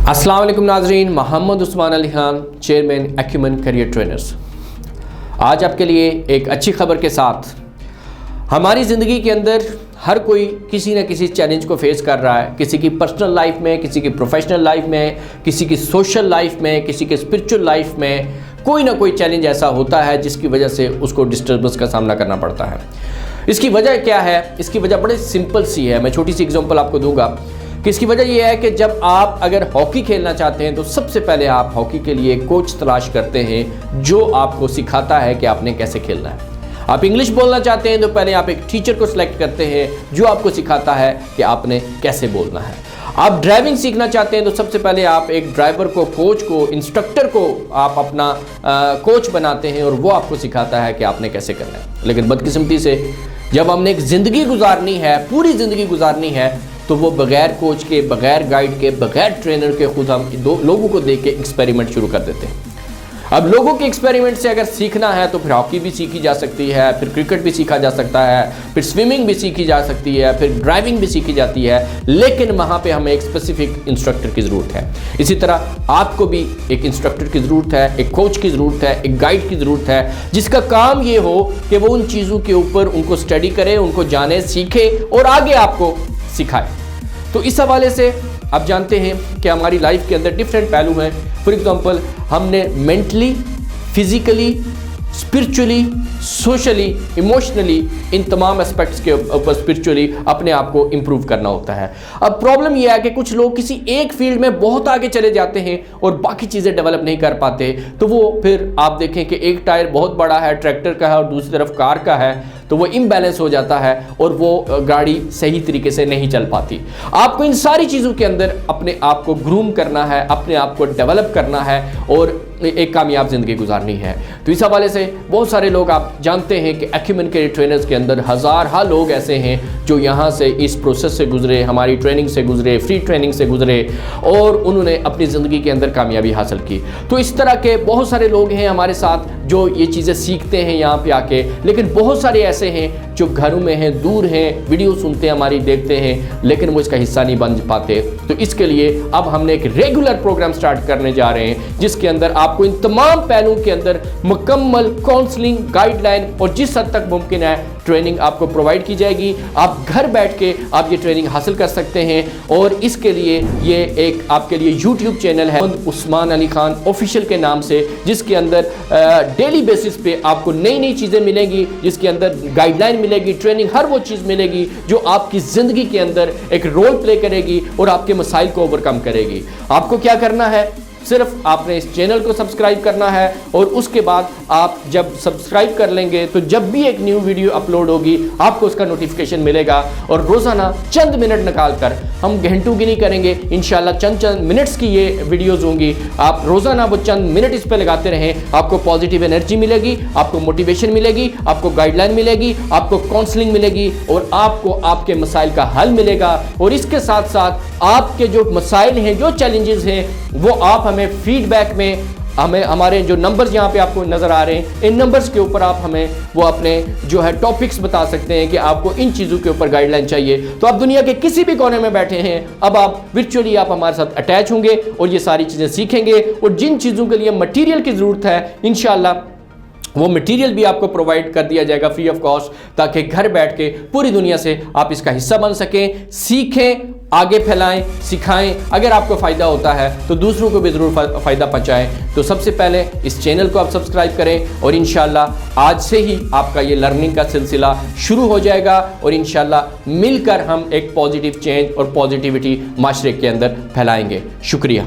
अस्सलाम वालेकुम नाजरीन, Mohammad Usman Ali Khan, chairman Acumen career trainers. आज आपके लिए एक अच्छी खबर के साथ, हमारी ज़िंदगी के अंदर हर कोई किसी न किसी चैलेंज को फेस कर रहा है। किसी की पर्सनल लाइफ में, किसी की प्रोफेशनल लाइफ में, किसी की सोशल लाइफ में, किसी की स्पिरिचुअल लाइफ में कोई ना कोई चैलेंज ऐसा होता है जिसकी वजह से उसको डिस्टर्बेंस का सामना करना पड़ता है। इसकी वजह क्या है? इसकी वजह बड़ी सिंपल सी है। मैं छोटी सी एग्जांपल आपको दूंगा कि इसकी वजह यह है कि जब आप अगर हॉकी खेलना चाहते हैं तो सबसे पहले आप हॉकी के लिए कोच तलाश करते हैं जो आपको सिखाता है कि आपने कैसे खेलना है। आप इंग्लिश बोलना चाहते हैं तो पहले आप एक टीचर को सिलेक्ट करते हैं जो आपको सिखाता है कि आपने कैसे बोलना है। आप ड्राइविंग सीखना चाहते हैं तो सबसे पहले आप एक ड्राइवर को, कोच को, इंस्ट्रक्टर को आप अपना कोच बनाते हैं और वो आपको सिखाता है कि आपने कैसे करना है। लेकिन बदकिस्मती से जब हमने एक ज़िंदगी गुजारनी है, पूरी ज़िंदगी गुजारनी है, तो वो बगैर कोच के, बगैर गाइड के, बगैर ट्रेनर के खुद हम लोगों को देख के एक्सपेरिमेंट शुरू कर देते हैं। अब लोगों के एक्सपेरिमेंट से अगर सीखना है तो फिर हॉकी भी सीखी जा सकती है, फिर क्रिकेट भी सीखा जा सकता है, फिर स्विमिंग भी सीखी जा सकती है, फिर ड्राइविंग भी सीखी जाती है, लेकिन वहाँ पे हमें एक स्पेसिफिक इंस्ट्रक्टर की ज़रूरत है। इसी तरह आपको भी एक इंस्ट्रक्टर की ज़रूरत है, एक कोच की ज़रूरत है, एक गाइड की ज़रूरत है, जिसका काम ये हो कि वो उन चीज़ों के ऊपर उनको स्टडी करे, उनको जाने, सीखे और आगे आपको सिखाए। तो इस हवाले से आप जानते हैं कि हमारी लाइफ के अंदर डिफरेंट पहलू हैं। फॉर एग्जांपल, हमने mentally, physically, spiritually, socially, emotionally, इन तमाम एस्पेक्ट्स के ऊपर स्पिरिचुअली अपने आप को इम्प्रूव करना होता है। अब प्रॉब्लम यह है कि कुछ लोग किसी एक फील्ड में बहुत आगे चले जाते हैं और बाकी चीज़ें डेवलप नहीं कर पाते, तो वो फिर आप देखें कि एक टायर बहुत बड़ा है, ट्रैक्टर का है, और दूसरी तरफ कार का है, तो वो इम्बैलेंस हो जाता है और वो गाड़ी सही तरीके से नहीं चल पाती। आपको इन सारी चीज़ों के अंदर अपने आप को ग्रूम करना है, अपने आप को डेवलप करना है और एक कामयाब ज़िंदगी गुजारनी है। तो इस हवाले से बहुत सारे लोग, आप जानते हैं कि एक्यूमेन करियर ट्रेनर्स के अंदर हज़ार लोग ऐसे हैं जो यहाँ से इस प्रोसेस से गुजरे, हमारी ट्रेनिंग से गुजरे, फ्री ट्रेनिंग से गुजरे और उन्होंने अपनी ज़िंदगी के अंदर कामयाबी हासिल की। तो इस तरह के बहुत सारे लोग हैं हमारे साथ जो ये चीज़ें सीखते हैं यहाँ पे आके, लेकिन बहुत सारे ऐसे हैं जो घरों में हैं, दूर हैं, वीडियो सुनते हैं, हमारी देखते हैं, लेकिन वो इसका हिस्सा नहीं बन पाते। तो इसके लिए अब हमने एक रेगुलर प्रोग्राम स्टार्ट करने जा रहे हैं जिसके अंदर आपको इन तमाम पहलुओं के अंदर मुकम्मल काउंसलिंग, गाइडलाइन और जिस हद तक मुमकिन है ट्रेनिंग आपको प्रोवाइड की जाएगी। आप घर बैठ के आप ये ट्रेनिंग हासिल कर सकते हैं और इसके लिए ये एक आपके लिए यूट्यूब चैनल है उस्मान अली खान ऑफिशियल के नाम से, जिसके अंदर डेली बेसिस पे आपको नई नई चीज़ें मिलेंगी, जिसके अंदर गाइडलाइन मिलेगी, ट्रेनिंग, हर वो चीज़ मिलेगी जो आपकी ज़िंदगी के अंदर एक रोल प्ले करेगी और आपके मसाइल को ओवरकम करेगी। आपको क्या करना है? सिर्फ आपने इस चैनल को सब्सक्राइब करना है और उसके बाद आप जब सब्सक्राइब कर लेंगे तो जब भी एक न्यू वीडियो अपलोड होगी आपको उसका नोटिफिकेशन मिलेगा। और रोज़ाना चंद मिनट निकाल कर, हम घंटों की नहीं करेंगे, इंशाल्लाह चंद मिनट्स की ये वीडियोज़ होंगी। आप रोज़ाना वो चंद मिनट इस पर लगाते रहें, आपको पॉजिटिव एनर्जी मिलेगी, आपको मोटिवेशन मिलेगी, आपको गाइडलाइन मिलेगी, आपको काउंसलिंग मिलेगी और आपको आपके मसाइल का हल मिलेगा। और इसके साथ साथ आपके जो मसाइल हैं, जो चैलेंजेस हैं, वो आप हमें फीडबैक में, हमें हमारे जो नंबर्स यहाँ पे आपको नज़र आ रहे हैं, इन नंबर्स के ऊपर आप हमें वो अपने जो है टॉपिक्स बता सकते हैं कि आपको इन चीज़ों के ऊपर गाइडलाइन चाहिए। तो आप दुनिया के किसी भी कोने में बैठे हैं, अब आप वर्चुअली आप हमारे साथ अटैच होंगे और ये सारी चीज़ें सीखेंगे और जिन चीज़ों के लिए मटीरियल की ज़रूरत है इंशाल्लाह वो मटेरियल भी आपको प्रोवाइड कर दिया जाएगा फ्री ऑफ कॉस्ट, ताकि घर बैठ के पूरी दुनिया से आप इसका हिस्सा बन सकें, सीखें, आगे फैलाएं, सिखाएं। अगर आपको फ़ायदा होता है तो दूसरों को भी ज़रूर फ़ायदा पहुंचाएं। तो सबसे पहले इस चैनल को आप सब्सक्राइब करें और इंशाल्लाह आज से ही आपका ये लर्निंग का सिलसिला शुरू हो जाएगा और इंशाल्लाह मिलकर हम एक पॉजिटिव चेंज और पॉजिटिविटी माशरे के अंदर फैलाएंगे। शुक्रिया।